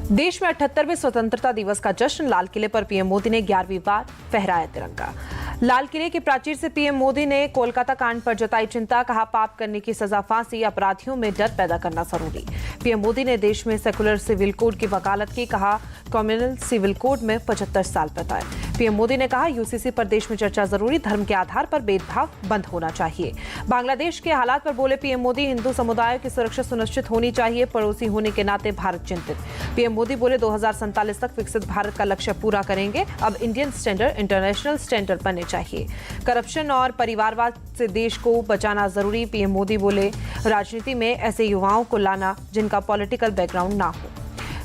देश में 78वें स्वतंत्रता दिवस का जश्न। लाल किले पर पीएम मोदी ने 11वीं बार फहराया तिरंगा। लाल किले की प्राचीर से पीएम मोदी ने कोलकाता कांड पर जताई चिंता। कहा, पाप करने की सजा फांसी, अपराधियों में डर पैदा करना जरूरी। पीएम मोदी ने देश में सेकुलर सिविल कोड की वकालत की। कहा, कम्युनल सिविल कोड में 75 साल बताए। पीएम मोदी ने कहा, यूसीसी पर देश में चर्चा जरूरी, धर्म के आधार पर भेदभाव बंद होना चाहिए। बांग्लादेश के हालात पर बोले पीएम मोदी, हिंदू समुदाय की सुरक्षा सुनिश्चित होनी चाहिए, पड़ोसी होने के नाते भारत चिंतित। पीएम मोदी बोले, 2047 तक विकसित भारत का लक्ष्य पूरा करेंगे। अब इंडियन स्टैंडर्ड इंटरनेशनल स्टैंडर्ड बनने चाहिए। करप्शन और परिवारवाद से देश को बचाना जरूरी। पीएम मोदी बोले, राजनीति में ऐसे युवाओं को लाना जिनका पॉलिटिकल बैकग्राउंड ना हो।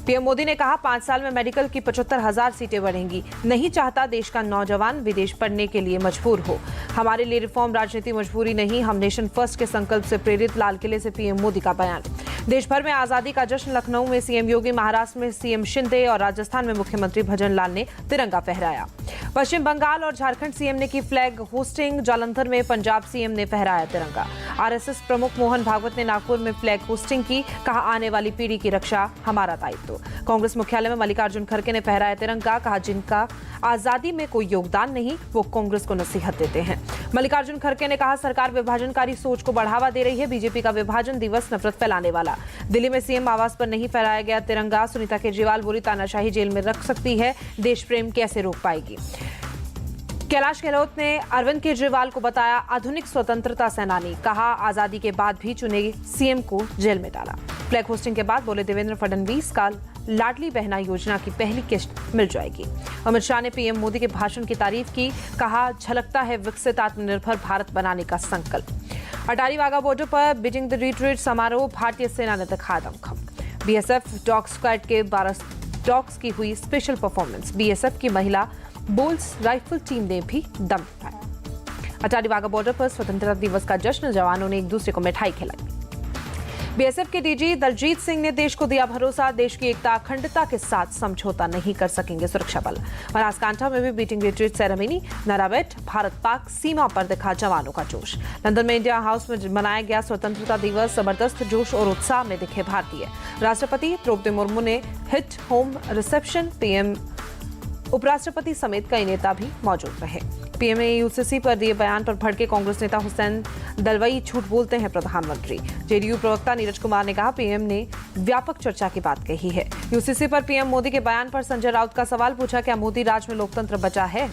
पीएम मोदी ने कहा, 5 साल में मेडिकल की 75,000 सीटें बढ़ेंगी। नहीं चाहता देश का नौजवान विदेश पढ़ने के लिए मजबूर हो। हमारे लिए रिफॉर्म राजनीति मजबूरी नहीं, हम नेशन फर्स्ट के संकल्प से प्रेरित। लाल किले से पीएम मोदी का बयान। देश भर में आजादी का जश्न। लखनऊ में सीएम योगी, महाराष्ट्र में सीएम शिंदे और राजस्थान में मुख्यमंत्री भजन लाल ने तिरंगा फहराया। पश्चिम बंगाल और झारखंड सीएम ने की फ्लैग होस्टिंग। जालंधर में पंजाब सीएम ने फहराया तिरंगा। आरएसएस प्रमुख मोहन भागवत ने नागपुर में फ्लैग होस्टिंग की। कहा, आने वाली पीढ़ी की रक्षा हमारा दायित्व। कांग्रेस मुख्यालय में मल्लिकार्जुन खड़गे ने फहराया तिरंगा। कहा, जिनका आजादी में कोई योगदान नहीं, वो कांग्रेस को नसीहत देते हैं। मल्लिकार्जुन खड़गे ने कहा, सरकार विभाजनकारी सोच को बढ़ावा दे रही है। बीजेपी का विभाजन दिवस नफरत फैलाने वाला। दिल्ली में सीएम आवास पर नहीं फहराया गया तिरंगा। सुनीता केजरीवाल बोली, तानाशाही जेल में रख सकती है, देश प्रेम कैसे रोक पाएगी। कैलाश गहलोत ने अरविंद केजरीवाल को बताया आधुनिक स्वतंत्रता सेनानी। कहा, आजादी के बाद भी चुने सीएम को जेल में डाला। फ्लैग होस्टिंग के बाद बोले देवेंद्र फडणवीस का लाडली बहना योजना की पहली किस्त मिल जाएगी। अमित शाह ने पीएम मोदी के भाषण की तारीफ की। कहा, झलकता है विकसित आत्मनिर्भर भारत बनाने का संकल्प। अटारी वाघा बॉर्डर पर बीटिंग द रिट्रीट समारोह। भारतीय सेना ने दिखाया दमखम। बीएसएफ डॉग स्क्वाड के 12 डॉग्स की हुई स्पेशल परफॉर्मेंस। बीएसएफ की महिला बोल्स राइफल टीम ने भी दम दिखाया। अटारी वाघा बॉर्डर पर स्वतंत्रता दिवस का जश्न। जवानों ने एक दूसरे को मिठाई खिलाई। बीएसएफ के डीजी दलजीत सिंह ने देश को दिया भरोसा। देश की एकता अखंडता के साथ समझौता नहीं कर सकेंगे सुरक्षा बल। बनासकांठा में भी beating retreat ceremony. नाराबेट Bharat Pak सीमा पर दिखा जवानों का जोश। लंदन में इंडिया हाउस में मनाया गया स्वतंत्रता दिवस। जबरदस्त जोश और उत्साह में दिखे भारतीय। राष्ट्रपति द्रौपदी मुर्मू ने हिट होम रिसेप्शन। पीएम, उपराष्ट्रपति समेत कई नेता भी मौजूद रहे। पीएम ने यूसीसी पर दिए बयान पर भड़के कांग्रेस नेता हुसैन दलवाई। झूठ बोलते हैं प्रधानमंत्री। जेडीयू प्रवक्ता नीरज कुमार ने कहा, पीएम ने व्यापक चर्चा की बात कही है। यूसीसी पर पीएम मोदी के बयान पर संजय राउत का सवाल पूछा, क्या मोदी राज में लोकतंत्र बचा है।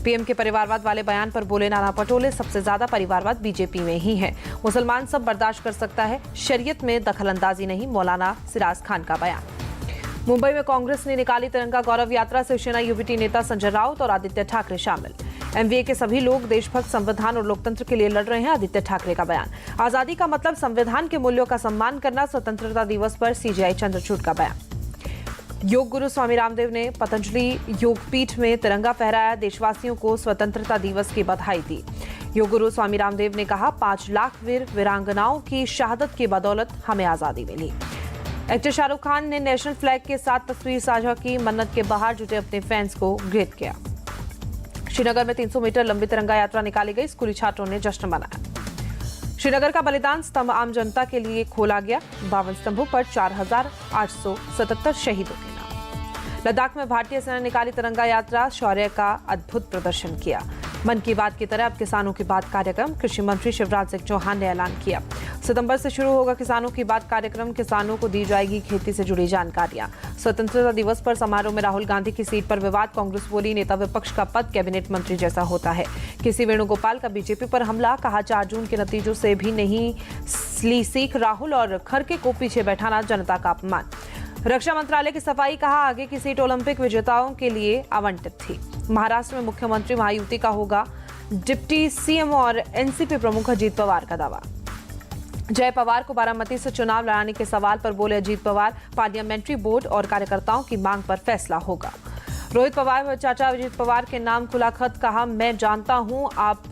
पीएम के परिवारवाद वाले बयान पर बोले नाना पटोले, सबसे ज्यादा परिवारवाद बीजेपी में ही है। मुसलमान सब बर्दाश्त कर सकता है, शरीयत में दखलंदाजी नहीं। मौलाना सिराज खान का बयान। मुंबई में कांग्रेस ने निकाली तिरंगा गौरव यात्रा। शिवसेना यूबीटी नेता संजय राउत और आदित्य ठाकरे शामिल। एमवीए के सभी लोग देशभक्त, संविधान और लोकतंत्र के लिए लड़ रहे हैं। आदित्य ठाकरे का बयान। आजादी का मतलब संविधान के मूल्यों का सम्मान करना। स्वतंत्रता दिवस पर सीजीआई चंद्रचूड़ का बयान। योग गुरु स्वामी रामदेव ने पतंजलि योग पीठ में तिरंगा फहराया। देशवासियों को स्वतंत्रता दिवस की बधाई दी। योग गुरु स्वामी रामदेव ने कहा, 5 लाख वीर वीरांगनाओं की शहादत की बदौलत हमें आजादी मिली। एक्टर शाहरुख खान ने नेशनल फ्लैग के साथ तस्वीर साझा की। मन्नत के बाहर जुटे अपने फैंस को ग्रेट किया। श्रीनगर में 300 मीटर लंबी तिरंगा यात्रा निकाली गई। स्कूली छात्रों ने जश्न मनाया। श्रीनगर का बलिदान स्तंभ आम जनता के लिए खोला गया। 52 स्तंभों पर 4,877 शहीदों के नाम। लद्दाख में भारतीय सेना निकाली तिरंगा यात्रा। शौर्य का अद्भुत प्रदर्शन किया। मन की बात की तरह अब किसानों की बात कार्यक्रम। कृषि मंत्री शिवराज सिंह चौहान ने ऐलान किया, सितंबर से शुरू होगा किसानों की बात कार्यक्रम। किसानों को दी जाएगी खेती से जुड़ी जानकारियां। स्वतंत्रता दिवस पर समारोह में राहुल गांधी की सीट पर विवाद। कांग्रेस बोली, नेता विपक्ष का पद कैबिनेट मंत्री जैसा होता है। किसी वेणुगोपाल का बीजेपी पर हमला। कहा, 4 जून के नतीजों से भी नहीं ली सीख। राहुल और खड़गे को पीछे बैठाना जनता का अपमान। रक्षा मंत्रालय की सफाई। कहा, आगे की सीट ओलंपिक विजेताओं के लिए आवंटित थी। महाराष्ट्र में मुख्यमंत्री महायुति का होगा। डिप्टी सीएम और एनसीपी प्रमुख अजीत पवार का दावा। जय पवार को बारामती से चुनाव लड़ाने के सवाल पर बोले अजीत पवार, पार्लियामेंट्री बोर्ड और कार्यकर्ताओं की मांग पर फैसला होगा। रोहित पवार व चाचा अजीत पवार के नाम खुला खत। कहा, मैं जानता हूं आप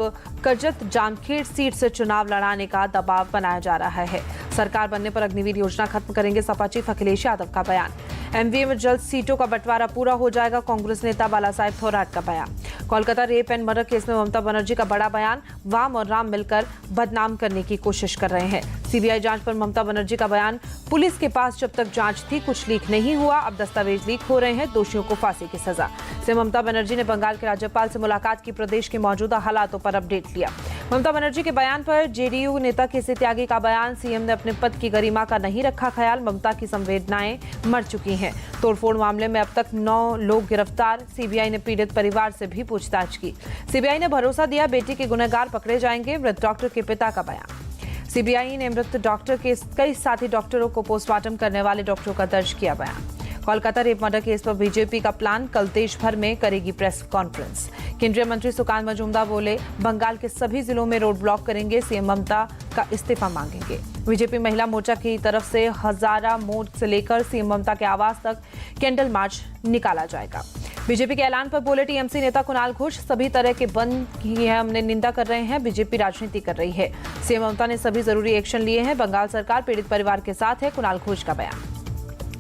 करजत जामखेड़ सीट से चुनाव लड़ाने का दबाव बनाया जा रहा है। सरकार बनने पर अग्निवीर योजना खत्म करेंगे। सपा चीफ अखिलेश यादव का बयान। एमवीए में जल्द सीटों का बंटवारा पूरा हो जाएगा। कांग्रेस नेता बाला साहेब थोराट का बयान। Kolkata rape and murder case में ममता बनर्जी का बड़ा बयान, वाम और राम मिलकर बदनाम करने की कोशिश कर रहे हैं। सीबीआई जांच पर ममता बनर्जी का बयान, पुलिस के पास जब तक जांच थी कुछ लीक नहीं हुआ, अब दस्तावेज लीक हो रहे हैं, दोषियों को फांसी की सजा। से ममता बनर्जी ने बंगाल के राज्यपाल से मुलाकात की, प्रदेश के मौजूदा हालातों पर अपडेट लिया। ममता बनर्जी के बयान पर जेडीयू नेता केसी त्यागी का बयान, सीएम ने अपने पद की गरिमा का नहीं रखा ख्याल, ममता की संवेदनाएं मर चुकी हैं। तोड़फोड़ मामले में अब तक 9 लोग गिरफ्तार, सीबीआई ने पीड़ित परिवार से भी पूछताछ की। सीबीआई ने भरोसा दिया, बेटी के गुनहगार पकड़े जाएंगे, मृत डॉक्टर के पिता का बयान। सीबीआई ने मृत डॉक्टर के कई साथी डॉक्टरों को पोस्टमार्टम करने वाले डॉक्टरों का दर्ज किया बयान। कोलकाता रेप मर्डर केस पर बीजेपी का प्लान, कल देश भर में करेगी प्रेस कॉन्फ्रेंस। केंद्रीय मंत्री सुकांत मजूमदार बोले, बंगाल के सभी जिलों में रोड ब्लॉक करेंगे, सीएम ममता का इस्तीफा मांगेंगे। बीजेपी महिला मोर्चा की तरफ से हजारा मोड़ से लेकर सीएम ममता के आवास तक कैंडल मार्च निकाला जाएगा। बीजेपी के ऐलान पर बोले टीएमसी नेता कुणाल घोष, सभी तरह के बंद की है हमने निंदा कर रहे हैं, बीजेपी राजनीति कर रही है। सीएम ममता ने सभी जरूरी एक्शन लिए हैं, बंगाल सरकार पीड़ित परिवार के साथ है, कुणाल घोष का बयान।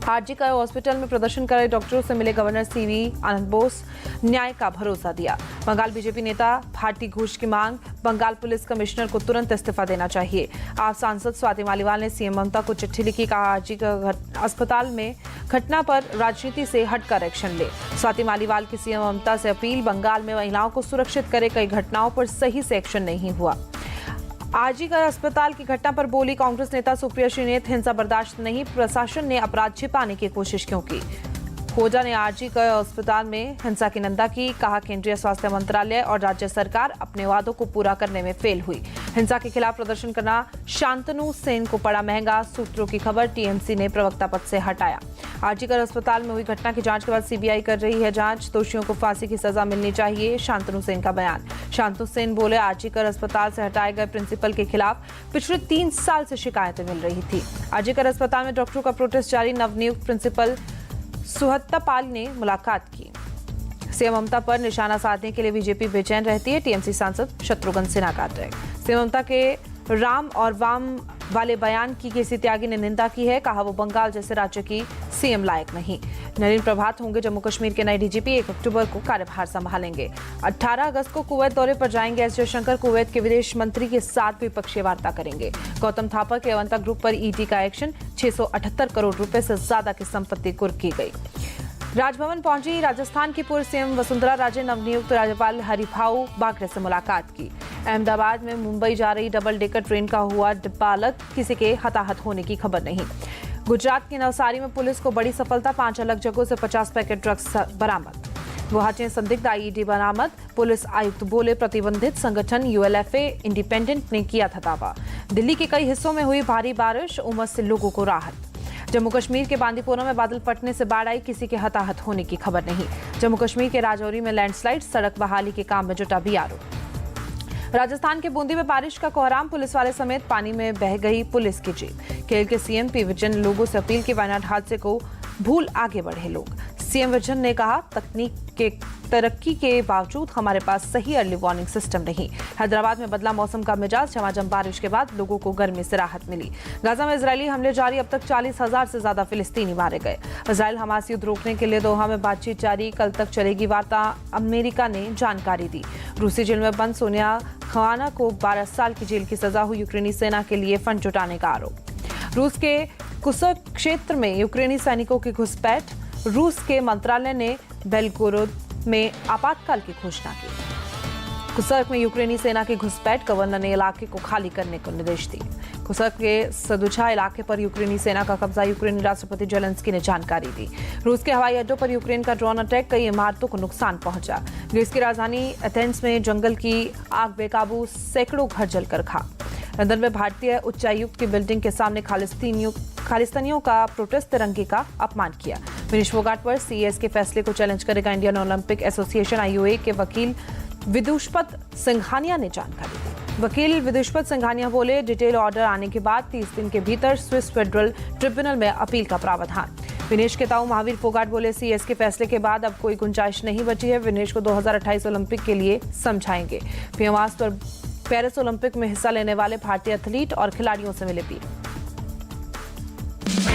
आरजी कर हॉस्पिटल में प्रदर्शन कर रहे डॉक्टरों से मिले गवर्नर सीवी आनंद बोस, न्याय का भरोसा दिया। बंगाल बीजेपी नेता भारती घोष की मांग, बंगाल पुलिस कमिश्नर को तुरंत इस्तीफा देना चाहिए। आप सांसद स्वाति मालीवाल ने सीएम ममता को चिट्ठी लिखी, कहा आरजी कर अस्पताल में घटना पर राजनीति से हटकर एक्शन ले। स्वाति मालीवाल की सीएम ममता से अपील, बंगाल में महिलाओं को सुरक्षित करे, कई घटनाओं पर सही से एक्शन नहीं हुआ। आरजी कर अस्पताल की घटना पर बोली कांग्रेस नेता सुप्रिया श्रीनेत, हिंसा बर्दाश्त नहीं, प्रशासन ने अपराध छिपाने की कोशिश क्यों की। खोजा ने आरजी कर अस्पताल में हिंसा की निंदा की, कहा केंद्रीय स्वास्थ्य मंत्रालय और राज्य सरकार अपने वादों को पूरा करने में फेल हुई। हिंसा के खिलाफ प्रदर्शन करना शांतनु सेन को पड़ा महंगा, सूत्रों की खबर, टीएमसी ने प्रवक्ता पद से हटाया। आरजी कर अस्पताल में हुई घटना की जांच के बाद सीबीआई कर रही है जांच, दोषियों को फांसी की सजा मिलनी चाहिए, शांतनु सेन का बयान। शांतनु सेन बोले, आरजी कर अस्पताल से हटाए गए प्रिंसिपल के खिलाफ पिछले 3 साल से शिकायतें मिल रही थी। आरजी कर अस्पताल में डॉक्टरों का प्रोटेस्ट जारी, नवनियुक्त प्रिंसिपल सुहत्ता पाल ने मुलाकात की। सीएम ममता पर निशाना साधने के लिए बीजेपी बेचैन रहती है, टीएमसी सांसद शत्रुघ्न सिन्हा का आरोप। सीएम ममता के राम और वाम वाले बयान की केसी त्यागी ने निंदा की है, कहा वो बंगाल जैसे राज्य की सीएम लायक नहीं। नलिन प्रभात होंगे जम्मू कश्मीर के नए डीजीपी, 1 अक्टूबर को कार्यभार संभालेंगे। 18 अगस्त को कुवैत दौरे पर जाएंगे एस जयशंकर, कुवैत के विदेश मंत्री के साथ द्विपक्षीय वार्ता करेंगे। गौतम थापा के अवंता ग्रुप पर ईडी का एक्शन, 678 करोड़ रुपए से ज्यादा की संपत्ति कुर्क की गई। राजभवन पहुंची राजस्थान की पूर्व सीएम वसुंधरा राजे, नवनियुक्त राज्यपाल हरिभाऊ बागरे से मुलाकात की। अहमदाबाद में मुंबई जा रही डबल डेकर ट्रेन का हुआ डिब्बा अलग, किसी के हताहत होने की खबर नहीं। गुजरात के नवसारी में पुलिस को बड़ी सफलता, 5 अलग जगहों से 50 पैकेट ड्रग्स बरामद। गुवाहाटी में संदिग्ध आईईडी बरामद, पुलिस आयुक्त बोले प्रतिबंधित संगठन यूएलएफए इंडिपेंडेंट ने किया था दावा। दिल्ली के कई हिस्सों में हुई भारी बारिश, उमस से लोगों को राहत। जम्मू कश्मीर के बांदीपोरा में बादल फटने से बाढ़ आई, किसी के हताहत होने की खबर नहीं। जम्मू कश्मीर के राजौरी में लैंडस्लाइड, सड़क बहाली के काम में जुटा बीआरओ। राजस्थान के बूंदी में बारिश का कोहराम, पुलिस वाले समेत पानी में बह गई पुलिस की जीप। केरल के सीएम पी विजयन ने लोगों से अपील की, वायनाड हादसे को भूल आगे बढ़े लोग। सीएम विजयन ने कहा, तकनीक के तरक्की के बावजूद हमारे पास सही अर्ली वार्निंग सिस्टम नहीं। हैदराबाद में बदला मौसम का मिजाज, झमाझम बारिश के बाद लोगों को गर्मी से राहत मिली। गाजा में इजरायली हमले जारी, अब तक 40,000 से ज्यादा फिलिस्तीनी मारे गए। इजरायल हमास युद्ध रोकने के लिए दोहा में बातचीत जारी, कल तक चलेगी वार्ता, अमेरिका ने जानकारी दी। रूसी जेल में बंद सोनिया खवाना को 12 साल की जेल की सजा हुई, यूक्रेनी सेना के लिए फंड जुटाने का आरोप। रूस के कुर्स्क क्षेत्र में यूक्रेनी सैनिकों की घुसपैठ, रूस के मंत्रालय ने बेलगोरोद में आपातकाल की घोषणा की। कुर्स्क में यूक्रेनी सेना की घुसपैठ, गवर्नर ने इलाके को खाली करने को निर्देश दिए। कुर्स्क के सदुछा इलाके पर यूक्रेनी सेना का कब्जा, यूक्रेनी राष्ट्रपति जेलेंस्की ने जानकारी दी। रूस के हवाई अड्डों पर यूक्रेन का ड्रोन अटैक, कई इमारतों को नुकसान पहुंचा। ग्रीस की राजधानी एथेंस में जंगल की आग बेकाबू, सैकड़ों घर जलकर खाक। लंदन में भारतीय उच्चायुक्त की बिल्डिंग के सामने खालिस्तानियों का प्रोटेस्ट, तिरंगे का अपमान किया। विनेश फोगाट पर सीएस के फैसले को चैलेंज करेगा इंडियन ओलंपिक एसोसिएशन, आईओए के वकील विदुषपत सिंघानिया ने जानकारी दी। वकील विदुषपत सिंघानिया बोले, डिटेल ऑर्डर आने के बाद 30 दिन के भीतर स्विस फेडरल ट्रिब्यूनल में अपील का प्रावधान। विनेश के ताऊ महावीर फोगाट बोले, सीएस के फैसले के बाद अब कोई गुंजाइश नहीं बची है, विनेश को 2028 ओलंपिक के लिए समझाएंगे। पीएम आवास पर पेरिस ओलंपिक में हिस्सा लेने वाले भारतीय एथलीट और खिलाड़ियों से मिले पीएम।